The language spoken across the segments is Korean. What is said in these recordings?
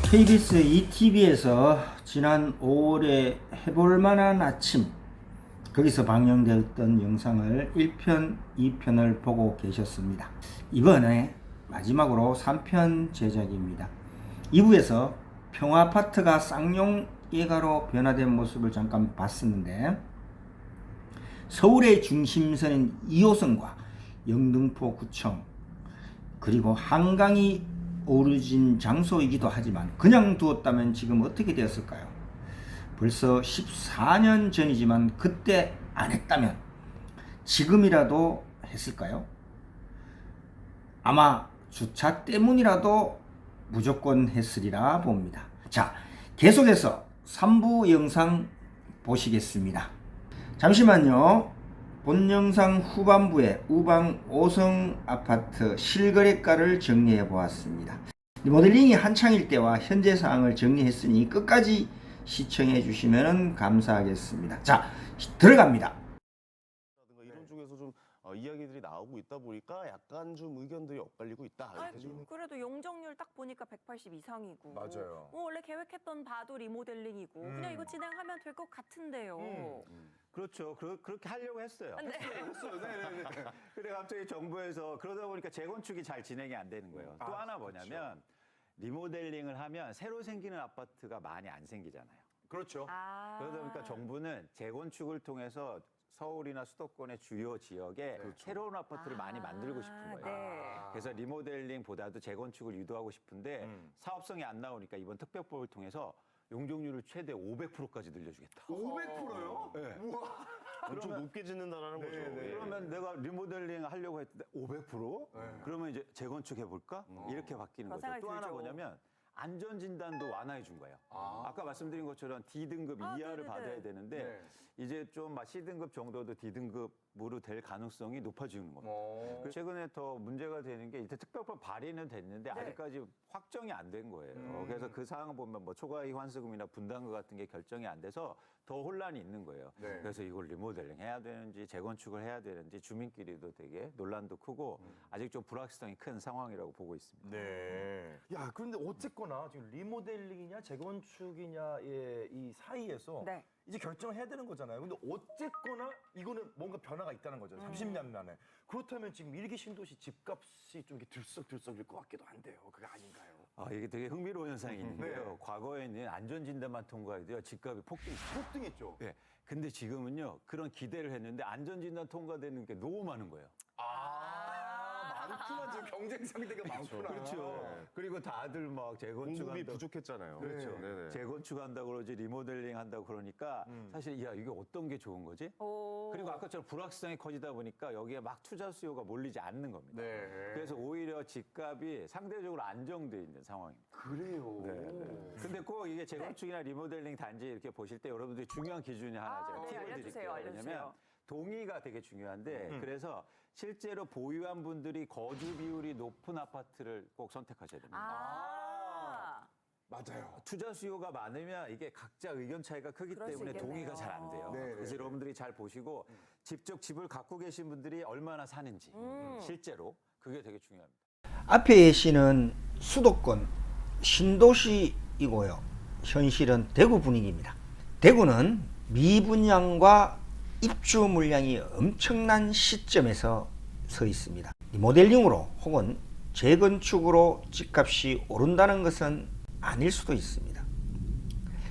KBS ETV에서 지난 5월에 해볼 만한 아침, 거기서 방영되었던 영상을 1편, 2편을 보고 계셨습니다. 이번에 마지막으로 3편 제작입니다. 2부에서 평화아파트가 쌍용 예가로 변화된 모습을 잠깐 봤었는데, 서울의 중심선인 2호선과 영등포구청, 그리고 한강이 오르진 장소이기도 하지만 그냥 두었다면 지금 어떻게 되었을까요? 벌써 14년 전이지만 그때 안 했다면 지금이라도 했을까요? 아마 주차 때문이라도 무조건 했으리라 봅니다. 자, 계속해서 3부 영상 보시겠습니다. 잠시만요. 본 영상 후반부에 우방 5성 아파트 실거래가를 정리해 보았습니다. 모델링이 한창일 때와 현재 사항을 정리했으니 끝까지 시청해 주시면 감사하겠습니다. 자, 들어갑니다. 이런 쪽에서 좀 이야기들이 나오고 있다 보니까 약간 좀 의견들이 엇갈리고 있다. 이렇게 좀. 그래도 용적률 딱 보니까 180 이상이고. 맞아요. 원래 계획했던 바도 리모델링이고. 그냥 이거 진행하면 될 것 같은데요. 그렇죠. 그렇게 하려고 했어요. 네. 했어요. 네네네. 근데 갑자기 정부에서 그러다 보니까 재건축이 잘 진행이 안 되는 거예요. 또 하나 뭐냐면 리모델링을 하면 새로 생기는 아파트가 많이 안 생기잖아요. 그렇죠. 그러다 보니까 정부는 재건축을 통해서 서울이나 수도권의 주요 지역에 새로운 아파트를 많이 만들고 싶은 거예요. 네. 그래서 리모델링보다도 재건축을 유도하고 싶은데 사업성이 안 나오니까 이번 특별법을 통해서 용적률을 최대 500%까지 늘려주겠다. 500%요? 네. 우와. 엄청 높게 짓는다라는 거죠. 네. 그러면 내가 리모델링 하려고 했는데 500%? 네. 그러면 이제 재건축 해볼까? 이렇게 바뀌는 그런 거죠. 생각이 또 하나 들죠. 뭐냐면 안전진단도 완화해 준 거예요. 아까 말씀드린 것처럼 D등급 이하를 네네네. 받아야 되는데 네. 이제 좀 C등급 정도도 D등급으로 될 가능성이 높아지는 겁니다. 최근에 더 문제가 되는 게 이제 특별법 발의는 됐는데 아직까지 확정이 안 된 거예요. 그래서 그 사항을 보면 뭐 초과이익 환수금이나 분담금 같은 게 결정이 안 돼서 더 혼란이 있는 거예요. 네. 그래서 이걸 리모델링 해야 되는지 재건축을 해야 되는지 주민끼리도 되게 논란도 크고 아직 좀 불확실성이 큰 상황이라고 보고 있습니다. 네. 야, 그런데 어쨌거나 지금 리모델링이냐 재건축이냐의 이 사이에서 네. 이제 결정을 해야 되는 거잖아요. 근데 어쨌거나 이거는 뭔가 변화가 있다는 거잖아요. 30년 만에. 그렇다면 지금 일기 신도시 집값이 좀 이렇게 들썩들썩일 것 같기도 한데요. 그게 아닌가요? 이게 되게 흥미로운 현상이 있는데요. 네. 과거에는 안전진단만 통과해도요, 집값이 폭등했어요. 폭등했죠. 네. 근데 지금은요, 그런 기대를 했는데 안전진단 통과되는 게 너무 많은 거예요. 많구나. 지금 경쟁 상대가 많구나. 그렇죠. 그리고 다들 막 재건축 공급이 한다고. 부족했잖아요. 그렇죠. 네네. 재건축한다고 그러지 리모델링 한다고 그러니까 사실 야 이게 어떤 게 좋은 거지? 오. 그리고 아까처럼 불확실성이 커지다 보니까 여기에 막 투자 수요가 몰리지 않는 겁니다. 네. 그래서 오히려 집값이 상대적으로 안정돼 있는 상황입니다. 그래요. 근데 꼭 이게 재건축이나 리모델링 단지 이렇게 보실 때 여러분들이 중요한 기준이 하나 제가 네, 팁을 알려주세요, 드릴게요. 알려주세요. 왜냐면 동의가 되게 중요한데 그래서 실제로 보유한 분들이 거주 비율이 높은 아파트를 꼭 선택하셔야 됩니다. 맞아요. 투자 수요가 많으면 이게 각자 의견 차이가 크기 그럴 수 때문에 있겠네요. 동의가 잘 안 돼요. 네, 그래서 네. 여러분들이 잘 보시고 직접 집을 갖고 계신 분들이 얼마나 사는지 실제로 그게 되게 중요합니다. 앞에 계시는 수도권 신도시이고요. 현실은 대구 분위기입니다. 대구는 미분양과 입주 물량이 엄청난 시점에서 서 있습니다. 모델링으로 혹은 재건축으로 집값이 오른다는 것은 아닐 수도 있습니다.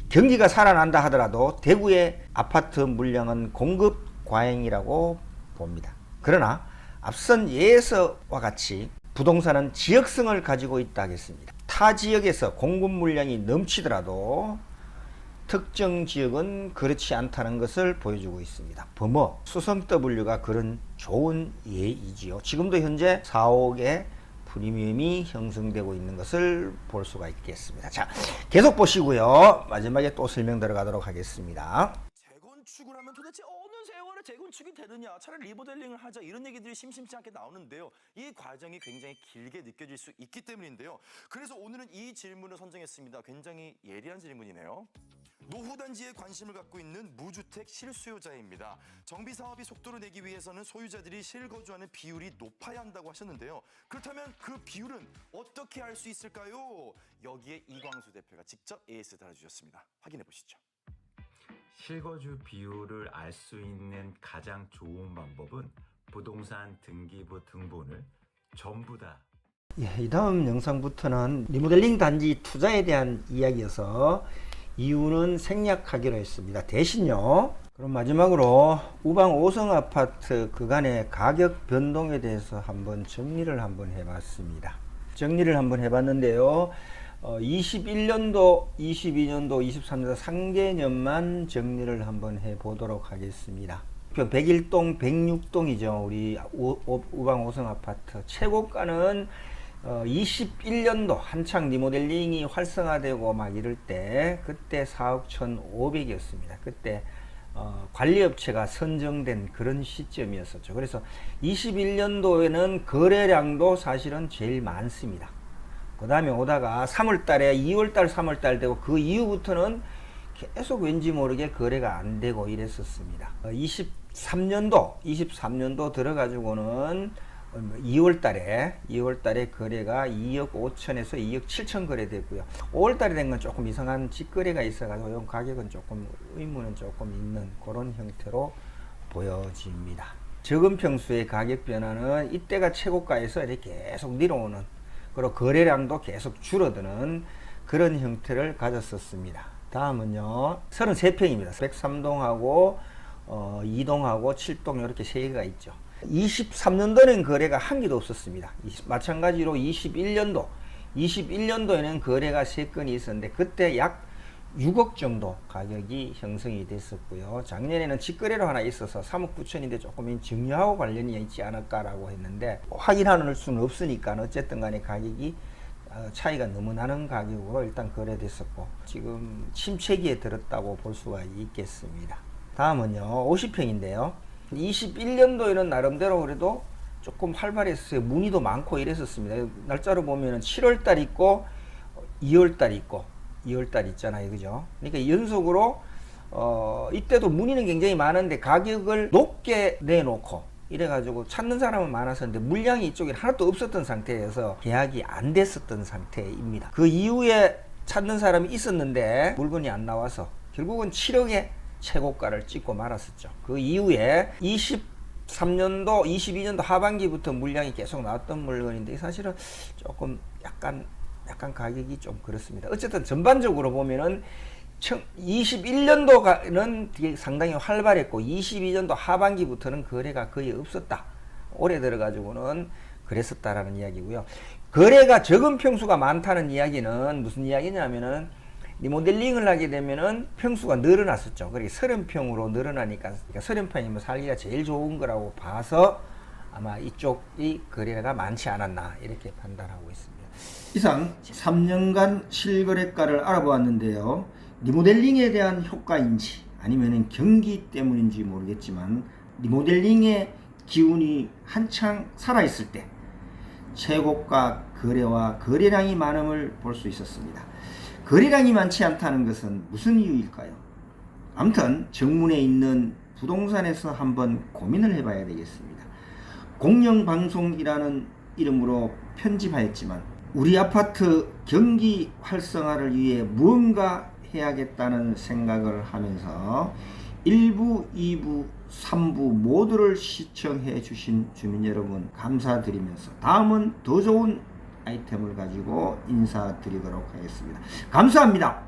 경기가 살아난다 하더라도 대구의 아파트 물량은 공급 과잉이라고 봅니다. 그러나 앞선 예에서와 같이 부동산은 지역성을 가지고 있다 하겠습니다. 타 지역에서 공급 물량이 넘치더라도 특정 지역은 그렇지 않다는 것을 보여주고 있습니다. 범어, 수성 W가 그런 좋은 예이지요. 지금도 현재 4억의 프리미엄이 형성되고 있는 것을 볼 수가 있겠습니다. 자, 계속 보시고요. 마지막에 또 설명 들어가도록 하겠습니다. 재건축을 하면 도대체 어느 세월에 재건축이 되느냐, 차라리 리모델링을 하자, 이런 얘기들이 심심치 않게 나오는데요. 이 과정이 굉장히 길게 느껴질 수 있기 때문인데요. 그래서 오늘은 이 질문을 선정했습니다. 굉장히 예리한 질문이네요. 노후 단지에 관심을 갖고 있는 무주택 실수요자입니다. 정비 사업이 속도를 내기 위해서는 소유자들이 실거주하는 비율이 높아야 한다고 하셨는데요. 그렇다면 그 비율은 어떻게 알 수 있을까요? 여기에 이광수 대표가 직접 AS 달아주셨습니다. 확인해 보시죠. 실거주 비율을 알 수 있는 가장 좋은 방법은 부동산 등기부 등본을 전부 다 예, 이 다음 영상부터는 리모델링 단지 투자에 대한 이야기여서 이유는 생략하기로 했습니다. 대신요. 그럼 마지막으로 우방 5성 아파트 그간의 가격 변동에 대해서 한번 정리를 한번 해봤습니다. 정리를 한번 해봤는데요. 21년도, 22년도, 23년도 상개년만 정리를 한번 해보도록 하겠습니다. 101동, 106동이죠. 우리 우방 5성 아파트. 최고가는 21년도 한창 리모델링이 활성화되고 막 이럴 때 그때 4억 1,500이었습니다. 그때 관리업체가 선정된 그런 시점이었었죠. 그래서 21년도에는 거래량도 사실은 제일 많습니다. 그 다음에 오다가 3월달에 2월달 3월달 되고 그 이후부터는 계속 왠지 모르게 거래가 안 되고 이랬었습니다. 23년도 들어가지고는 2월달에 거래가 2억 5천에서 2억 7천 거래됐고요. 5월달에 된 건 조금 이상한 직거래가 있어가지고 이 가격은 조금 의문은 조금 있는 그런 형태로 보여집니다. 적은 평수의 가격 변화는 이때가 최고가에서 이렇게 계속 내려오는, 그리고 거래량도 계속 줄어드는 그런 형태를 가졌었습니다. 다음은요, 33평입니다. 103동하고 2동하고 7동 이렇게 3개가 있죠. 23년도에는 거래가 한 개도 없었습니다. 마찬가지로 21년도에는 거래가 3건이 있었는데 그때 약 6억 정도 가격이 형성이 됐었고요. 작년에는 직거래로 하나 있어서 3억 9천인데 조금 증여하고 관련이 있지 않을까라고 했는데 확인할 수는 없으니까 어쨌든 간에 가격이 차이가 너무 나는 가격으로 일단 거래됐었고 지금 침체기에 들었다고 볼 수가 있겠습니다. 다음은요, 50평인데요. 21년도에는 나름대로 그래도 조금 활발했어요. 문의도 많고 이랬었습니다. 날짜로 보면은 7월달 있고 2월달 있고 2월달 있잖아요. 그죠? 그러니까 연속으로 이때도 문의는 굉장히 많은데 가격을 높게 내놓고 이래가지고 찾는 사람은 많았었는데 물량이 이쪽에 하나도 없었던 상태에서 계약이 안 됐었던 상태입니다. 그 이후에 찾는 사람이 있었는데 물건이 안 나와서 결국은 7억에 최고가를 찍고 말았었죠. 그 이후에 23년도, 22년도 하반기부터 물량이 계속 나왔던 물건인데 사실은 조금 약간 가격이 좀 그렇습니다. 어쨌든 전반적으로 보면은 21년도는 되게 상당히 활발했고 22년도 하반기부터는 거래가 거의 없었다. 올해 들어가지고는 그랬었다라는 이야기고요. 거래가 적은 평수가 많다는 이야기는 무슨 이야기냐면은 리모델링을 하게 되면은 평수가 늘어났었죠. 그러니까 30평으로 늘어나니까 30평이면 살기가 제일 좋은 거라고 봐서 아마 이쪽이 거래가 많지 않았나 이렇게 판단하고 있습니다. 이상 3년간 실거래가를 알아보았는데요. 리모델링에 대한 효과인지 아니면 경기 때문인지 모르겠지만 리모델링의 기운이 한창 살아있을 때 최고가 거래와 거래량이 많음을 볼 수 있었습니다. 거래량이 많지 않다는 것은 무슨 이유일까요? 아무튼 정문에 있는 부동산에서 한번 고민을 해봐야 되겠습니다. 공영방송이라는 이름으로 편집하였지만 우리 아파트 경기 활성화를 위해 무언가 해야겠다는 생각을 하면서 1부, 2부, 3부 모두를 시청해 주신 주민 여러분 감사드리면서 다음은 더 좋은 아이템을 가지고 인사드리도록 하겠습니다. 감사합니다.